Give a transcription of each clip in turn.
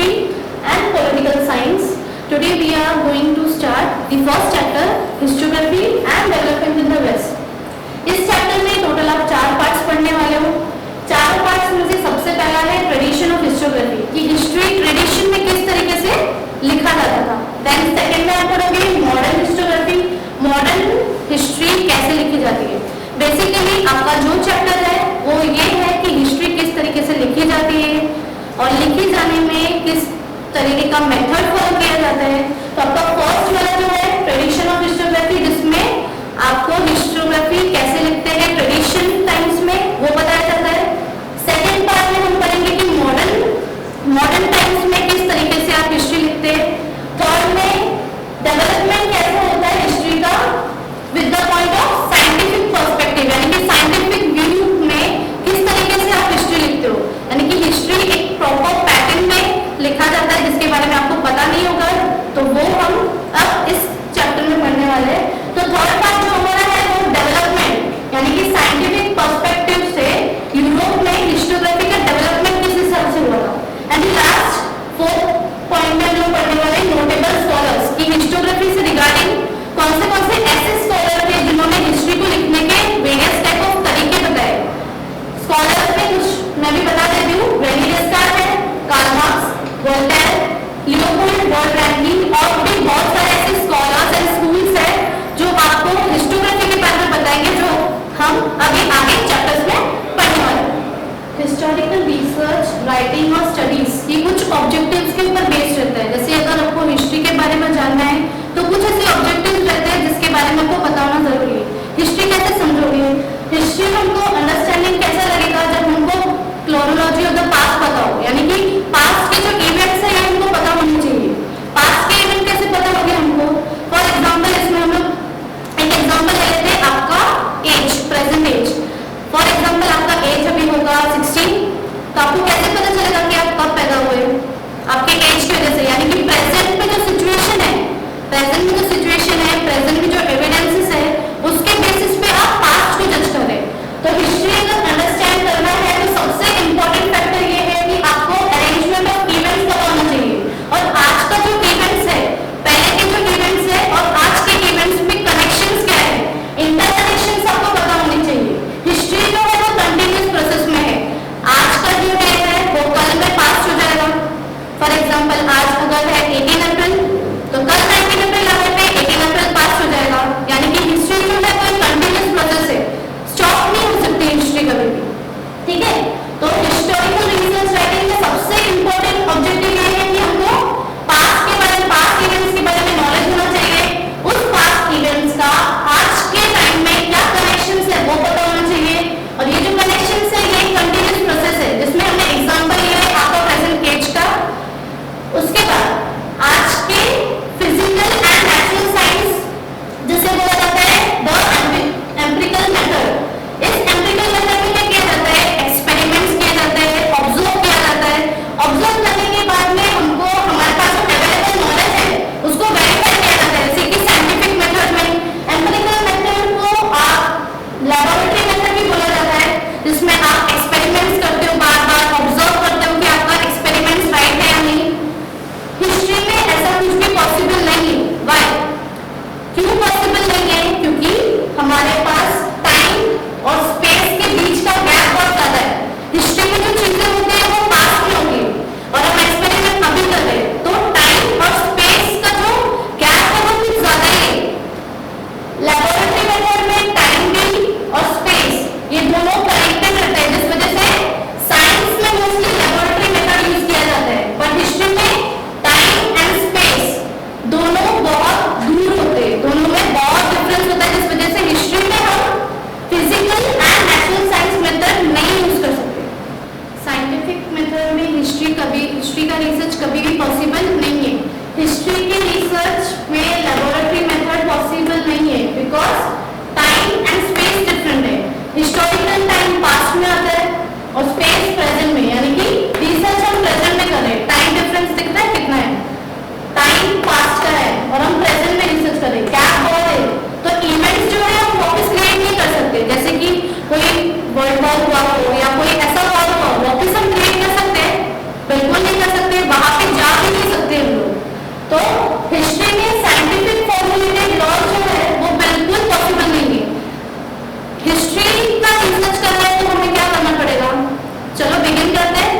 history and political science. Today we are going to start the first chapter, Historiography and Development in the West. इस chapter में total आप 4 parts पढ़ने वाले हो। 4 parts में से सबसे पहला है ट्रेडिशन ऑफ हिस्टोग्राफी, कि हिस्ट्री ट्रेडिशन में किस तरीके से लिखा जाता था। देन सेकंड में आप पढ़ोगे मॉडर्न हिस्टोग्राफी, मॉडर्न हिस्ट्री कैसे लिखी जाती है। बेसिकली आपका जो चैप्टर है वो ये है कि हिस्ट्री किस तरीके से लिखी जाती है और लिखी जाने में किस तरीके का मेथड फॉलो किया जाता है। तो आपका फर्स्ट वाला जो है ट्रेडिशन ऑफ हिस्टोग्राफी, जिसमें आपको हिस्टोग्राफी कैसे लिखते हैं ट्रेडिशन टाइम्स में वो बताया जाता है। सेकंड पार्ट में हम पढ़ेंगे कि मॉडर्न टाइम्स में किस तरीके से आप हिस्ट्री लिखते हैं। थर्ड में डेवलपमेंट कैसे होता है हिस्ट्री का with the point of scientific perspective, यानी कि साइंटिफिक व्यू में किस तरीके से आप हिस्ट्री लिखते हो, यानी कि हिस्ट्री एक प्रॉपर पैटर्न में लिखा जाता है जिसके बारे में आपको पता नहीं होगा, तो वो हम अब इस चैप्टर में पढ़ने वाले हैं। तो थर्ड पार्ट जो हमारा है वो डेवलपमेंट, यानी कि साइंटिफिक पर्सपेक्टिव से यूरोप में हिस्टोग्राफी का डेवलपमेंट किस हिसाब से हुआ था। एंड लास्ट फोर्थ पॉइंट में जो पढ़ने वाले नोटेबल स्कॉलर्स, की हिस्टोग्राफी से रिगार्डिंग कौन से ऐसे स्कॉलर थे जिन्होंने हिस्ट्री को लिखने के वेरियस टाइप ऑफ तरीके बताए। स्कॉलर्स में कुछ मैं भी बता देती हूँ, रेनी डेस्कार्ट है, कार्ल मार्क्स, वोल्टेयर, लियोपोल्ड वोल्टेरानी और भी बहुत सारे ऐसे स्कॉलर्स एंड स्कूल्स हैं जो आपको हिस्टोग्राफी के बारे में बताएंगे, जो हम अभी आगे चैप्टर्स में पढ़ने वाले हैं। हिस्टोरिकल रिसर्च, राइटिंग और स्टडीज, ये कुछ ऑब्जेक्टिव्स के ऊपर बेस्ड रहता है। जैसे अगर आपको हिस्ट्री के बारे में जानना है तो कुछ ऐसे ऑब्जेक्टिव्स रहते हैं जिसके बारे में आपको पता होना जरूरी है। हिस्ट्री कैसे समझोगे, हिस्ट्री हमको अंडरस्टैंडिंग कैसा लगेगा जब हमको क्रोनोलॉजी ऑफ द पास्ट पता हो, यानी कि पास्ट के जो इवेंट्स हैं हमको पता होने चाहिए। पास्ट के इवेंट कैसे पता होंगे हमको, फॉर एग्जांपल इसमें हम लोग एक एग्जांपल ले लेते हैं, आपका age, present age. For example आपका एज अभी होगा 16, तो आपको कैसे पता चलेगा कि आप कब पैदा हुए, आपके एज की वजह से, यानी कि प्रेजेंट में जो सिचुएशन है, प्रेजेंट में जो सिचुएशन है, प्रेजेंट में जो एविडेंसेस है, उसके बेसिस पे आप पास्ट को जज करें। तो हिस्ट्री अगर अंडरस्टैंड करना है तो सबसे इंपॉर्टेंट फैक्टर ये है कि आपको अरेंजमेंट ऑफ इवेंट्स पता होना चाहिए, और आज का जो इवेंट्स है, पहले के जो इवेंट्स है और आज के इवेंट्स में कनेक्शंस क्या है, इंटरकनेक्शंस आपको पता होने चाहिए। हिस्ट्री जो है वो कंटिन्यूअस प्रोसेस में है, आज का जो डे है वो कल में पास्ट हो जाएगा। फॉर एग्जांपल आज अगर है 18 अप्रैल तो कल 19 अप्रैल आने पे 18 अप्रैल पास्ट हो जाएगा, यानी कि हिस्ट्री जो है कोई कंटिन्यूअस प्रोसेस है, स्टॉप नहीं हो सकती हिस्ट्री कभी भी, ठीक है। तो हिस्टोरिकल रिसर्च राइटिंग में सबसे इंपॉर्टेंट ऑब्जेक्टिव ये है कि हमको पास्ट के बारे में, पास्ट इवेंट्स के बारे में नॉलेज होना चाहिए, उस पास्ट इवेंट्स का आज के टाइम में क्या कनेक्शंस है वो पता होना चाहिए, और ये जो कनेक्शंस है ये कंटिन्यूअस प्रोसेस है, जिसमें हमने एग्जांपल लिया है आपका प्रेजेंट एज का। उसके बाद आज के फिजिकल एंड नेचुरल साइंस, जिसे बोला जाता है द एम्पिरिकल मेथड। इस एम्पिरिकल मेथड में क्या किया जाता है, एक्सपेरिमेंट्स किए जाते हैं, ऑब्जर्व किया जाता है। ऑब्जर्व करने के बाद में हमको हमारे पास जो अवेलेबल नॉलेज है उसको वेरीफाई किया जाता है, जैसे कि साइंटिफिक मेथड में। एम्पिरिकल मेथड को आप लैबोरेटरी मेथड भी बोला जाता है, जिसमें आप एक्सपेरिमेंट्स करते हो, बार बार ऑब्जर्व करते हो कि आपका एक्सपेरिमेंट्स राइट है या नहीं। हिस्ट्री में ऐसा कुछ भी पॉसिबल नहीं है। व्हाई, क्यों पॉसिबल नहीं है, क्योंकि हमारे पास टाइम और स्पेस के बीच का गैप बहुत ज्यादा है। हिस्ट्री में जो चीजें होती है वो पास्ट में होती है और हम एक्सपेरिमेंट अभी कर रहे हैं, तो टाइम और स्पेस का जो गैप है वो कुछ ज्यादा ही है। लैबोरेटरी मेथड में टाइम भी और स्पेस ये दोनों कनेक्टेड रहते हैं, जिस वजह से साइंस में मोस्टली लैबोरेटरी मेथड यूज किया जाता है, पर हिस्ट्री में टाइम एंड स्पेस दोनों बहुत दूर होते हैं, दोनों में बहुत डिफरेंस होता है, जिस वजह से हिस्ट्री में हम physical and natural science method नहीं यूज कर सकते। साइंटिफिक मेथड में हिस्ट्री का रिसर्च कभी भी पॉसिबल नहीं है। हिस्ट्री के रिसर्च में लैबोरेटरी मेथड पॉसिबल नहीं है, because time and space different है। हिस्टोरिकल टाइम पास्ट में आता है और स्पेस प्रेजेंट में, यानी कि रिसर्च हम प्रेजेंट में कर रहे हैं। टाइम डिफरेंस दिखता है कितना है, टाइम पास्ट का है और हम प्रेजेंट में रिसर्च कर रहे हैं, गैप बहुत है। तो इवेंट्स जो है हम वापस क्रिएट नहीं कर सकते, जैसे कि कोई वर्ल्ड वॉर हुआ हो या कोई ऐसा वॉर हुआ, वापस हम क्रिएट कर सकते हैं? बिल्कुल नहीं कर सकते। वहां पे तो हिस्ट्री में साइंटिफिक फॉर्मुलेटेड लॉ जो है वो बिल्कुल पॉसिबल नहीं है। हिस्ट्री का रिसर्च करना है तो हमें क्या करना पड़ेगा? चलो बिगिन करते हैं।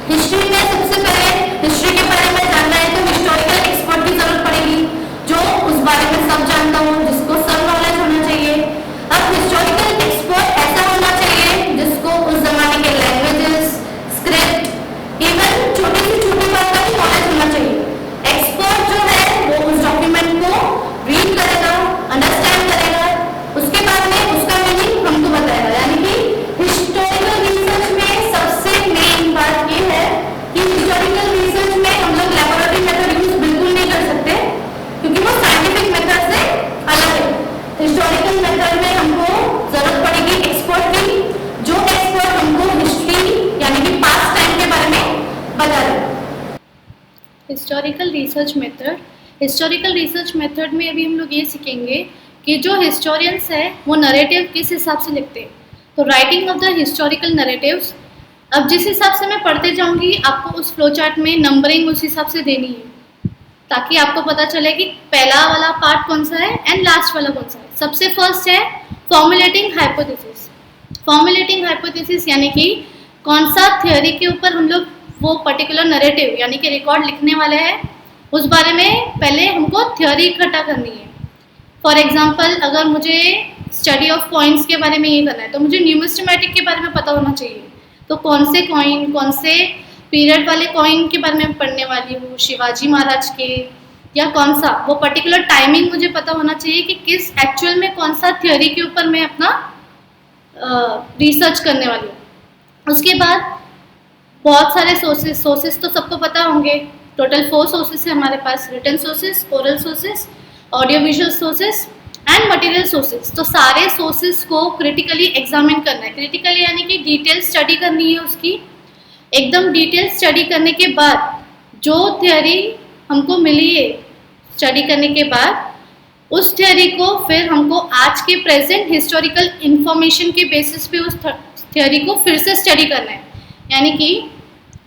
हिस्ट्री में सबसे पहले हिस्ट्री के बारे में जानना है तो हिस्टोरिकल एक्सपर्ट की जरूरत पड़ेगी, जो उस बारे में सब जानता हो, जिसको सब नॉलेज होना चाहिए। अब हिस्टोरिकल एक्सपर्ट ऐसा होना चाहिए जिसको उस जमाने के लैंग्वेजेस, स्क्रिप्ट, इवन छोटी से छोटी बात का भी नॉलेज होना चाहिए। एक्सपर्ट जो है वो उस डॉक्यूमेंट को रीड करेगा, अंडरस्टैंड करेगा, उसके बाद में उसका मीनिंग हमको बताएगा। यानी कि हिस्टोरिकल रिसर्च में सबसे मेन बात ये है कि हिस्टोरिकल रिसर्च में हम लोग लैबोरेटरी मेथड यूज बिल्कुल नहीं कर सकते, क्योंकि वो साइंटिफिक मेथड से अलग है। हिस्टोरिकल मेथड में हमको जरूरत पड़ेगी एक्सपर्ट की, जो एक्सपर्ट हमको हिस्ट्री यानी कि पास्ट टाइम के बारे में बता दे। हिस्टोरिकल रिसर्च मेथड में अभी हम लोग ये सीखेंगे कि जो हिस्टोरियंस है वो नरेटिव किस हिसाब से लिखते हैं। तो writing of the historical narratives, अब जिस हिसाब से मैं पढ़ते जाऊंगी आपको उस फ्लो चार्ट में नंबरिंग उस हिसाब से देनी है, ताकि आपको पता चले कि पहला वाला पार्ट कौन सा है एंड लास्ट वाला कौन सा है। सबसे फर्स्ट है फॉर्मुलेटिंग हाइपोथेसिस। फॉर्मुलेटिंग हाइपोथेसिस यानी कि कौन सा थ्योरी के ऊपर हम लोग वो पर्टिकुलर नरेटिव यानी कि रिकॉर्ड लिखने वाले हैं, उस बारे में पहले हमको थ्योरी इकट्ठा करनी है। फॉर एग्जांपल अगर मुझे स्टडी ऑफ कॉइन्स के बारे में ये करना है तो मुझे न्यूमिस्मेटिक के बारे में पता होना चाहिए। तो कौन से कॉइन, कौन से पीरियड वाले कॉइन के बारे में पढ़ने वाली हूँ, शिवाजी महाराज के या कौन सा, वो पर्टिकुलर टाइमिंग मुझे पता होना चाहिए कि किस एक्चुअल में कौन सा थ्योरी के ऊपर मैं अपना रिसर्च करने वाली हूँ। उसके बाद बहुत सारे सोर्सेस तो सबको पता होंगे। टोटल 4 सोर्सेस है हमारे पास, written sources, oral sources, audio visual sources and material sources. तो सारे सोर्सेस को क्रिटिकली एग्जामिन करना है। क्रिटिकली यानी कि डिटेल स्टडी करनी है उसकी। एकदम डिटेल स्टडी करने के बाद जो थ्योरी हमको मिली है स्टडी करने के बाद, उस थ्योरी को फिर हमको आज के प्रेजेंट हिस्टोरिकल इंफॉर्मेशन के बेसिस पे उस थ्योरी को फिर से स्टडी करना है। यानी कि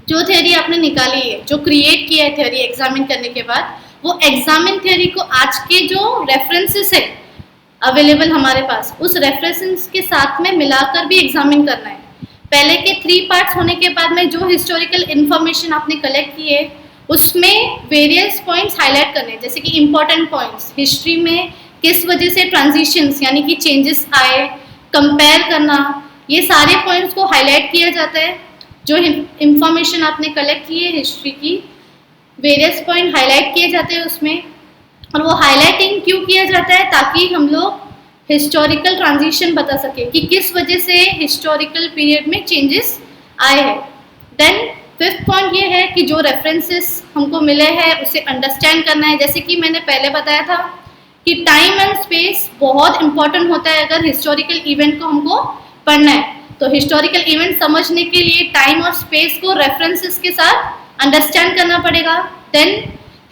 जो थ्योरी आपने निकाली है, जो क्रिएट किया है थ्योरी एग्जामिन करने के बाद, वो एग्जामिन थ्योरी को आज के जो रेफरेंसेस है अवेलेबल हमारे पास, उस रेफरेंसेस के साथ में मिलाकर भी एग्जामिन करना है। पहले के 3 पार्ट्स होने के बाद में जो हिस्टोरिकल इंफॉर्मेशन आपने कलेक्ट की है उसमें वेरियस पॉइंट्स हाईलाइट करने हैं, जैसे कि इंपॉर्टेंट पॉइंट्स, हिस्ट्री में किस वजह से ट्रांजिशंस यानी कि चेंजेस आए, कंपेयर करना, ये सारे पॉइंट्स को हाईलाइट किया जाता है। जो इंफॉर्मेशन आपने कलेक्ट की है हिस्ट्री की, वेरियस पॉइंट हाईलाइट किए जाते हैं उसमें। और वो हाईलाइटिंग क्यों किया जाता है? ताकि हम लोग हिस्टोरिकल ट्रांजिशन बता सके कि किस वजह से हिस्टोरिकल पीरियड में चेंजेस आए हैं। देन 5th पॉइंट ये है कि जो रेफरेंसेस हमको मिले हैं उसे अंडरस्टैंड करना है। जैसे कि मैंने पहले बताया था कि टाइम एंड स्पेस बहुत इंपॉर्टेंट होता है अगर हिस्टोरिकल इवेंट को हमको पढ़ना है। तो हिस्टोरिकल इवेंट समझने के लिए टाइम और स्पेस को रेफरेंसेस के साथ अंडरस्टैंड करना पड़ेगा। देन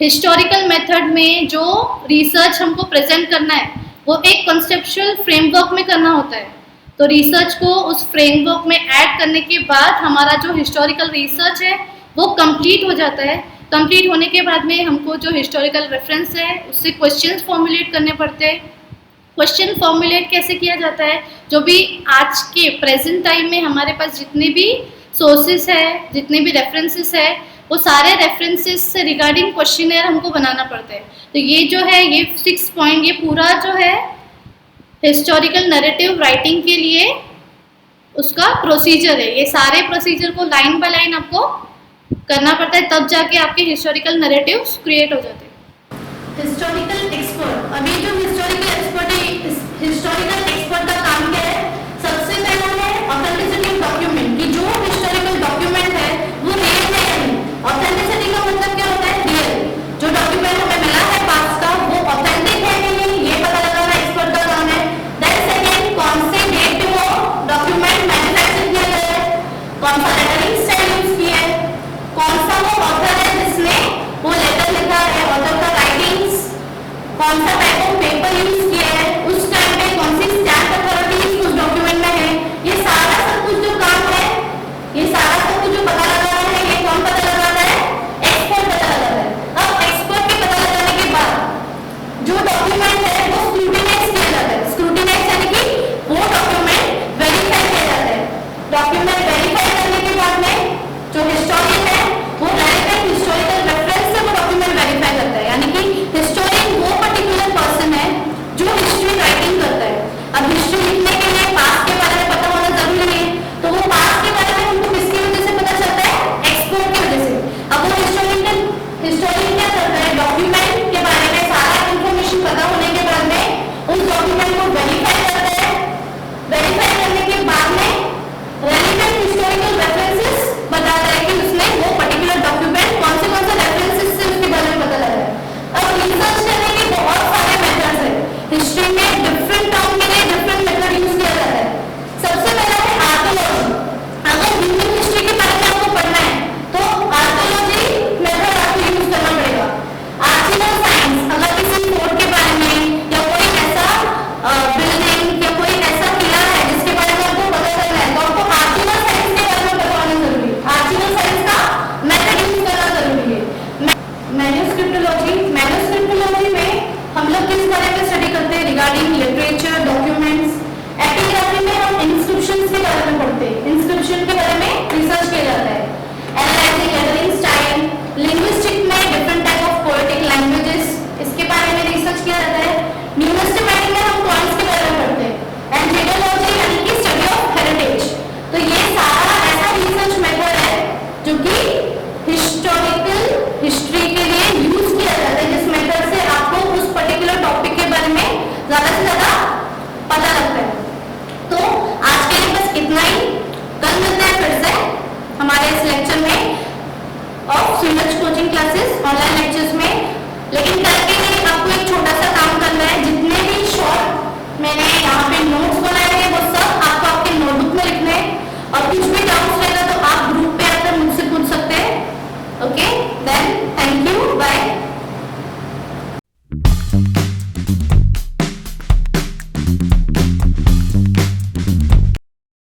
हिस्टोरिकल मेथड में जो रिसर्च हमको प्रेजेंट करना है वो एक कॉन्सेप्चुअल फ्रेमवर्क में करना होता है। तो रिसर्च को उस फ्रेमवर्क में ऐड करने के बाद हमारा जो हिस्टोरिकल रिसर्च है वो कंप्लीट हो जाता है। कंप्लीट होने के बाद में हमको जो हिस्टोरिकल रेफरेंस है उससे क्वेश्चंस फॉर्मुलेट करने पड़ते हैं। क्वेश्चन फॉर्मुलेट कैसे किया जाता है? जो भी आज के प्रेजेंट टाइम में हमारे पास जितने भी सोर्सेस है, जितने भी रेफरेंसेस है, वो सारे रेफरेंसेस से रिगार्डिंग क्वेश्चनर हमको बनाना पड़ता है। तो ये जो है, ये 6 पॉइंट, ये पूरा जो है हिस्टोरिकल नैरेटिव राइटिंग के लिए उसका प्रोसीजर है। ये सारे प्रोसीजर को लाइन बाय लाइन आपको करना पड़ता है, तब जाके आपके हिस्टोरिकल नैरेटिव्स क्रिएट हो जाते हैं। हिस्टोरिकल एक्सपर्ट, अभी जो हिस्टोरिकल एक्सपर्ट है, हिस्टोरिकल एक्सपर्ट का काम क्या है? सबसे पहला है ऑथेंटिसिटी ऑफ डॉक्यूमेंट, कि जो हिस्टोरिकल डॉक्यूमेंट है वो रियल है या नहीं। ऑथेंटिसिटी का मतलब क्या होता है? रियल। जो डॉक्यूमेंट हमें मिला है पास्ट का वो ऑथेंटिक है कि नहीं, ये पता लगाना एक्सपर्ट का काम है। देन सेकेंड, कौन से डेट पे वो डॉक्यूमेंट मैन्युफैक्चर किया गया है, कौन सा लेटरिंग स्टाइल यूज किया है, कौन सा वो ऑथर है जिसने वो लेटर लिखा है, ऑथर का राइटिंग्स, कौन सा टाइप ऑफ पेपर वाले इस लेक्चर में of Suraj coaching classes online lectures में। लेकिन करके आपको एक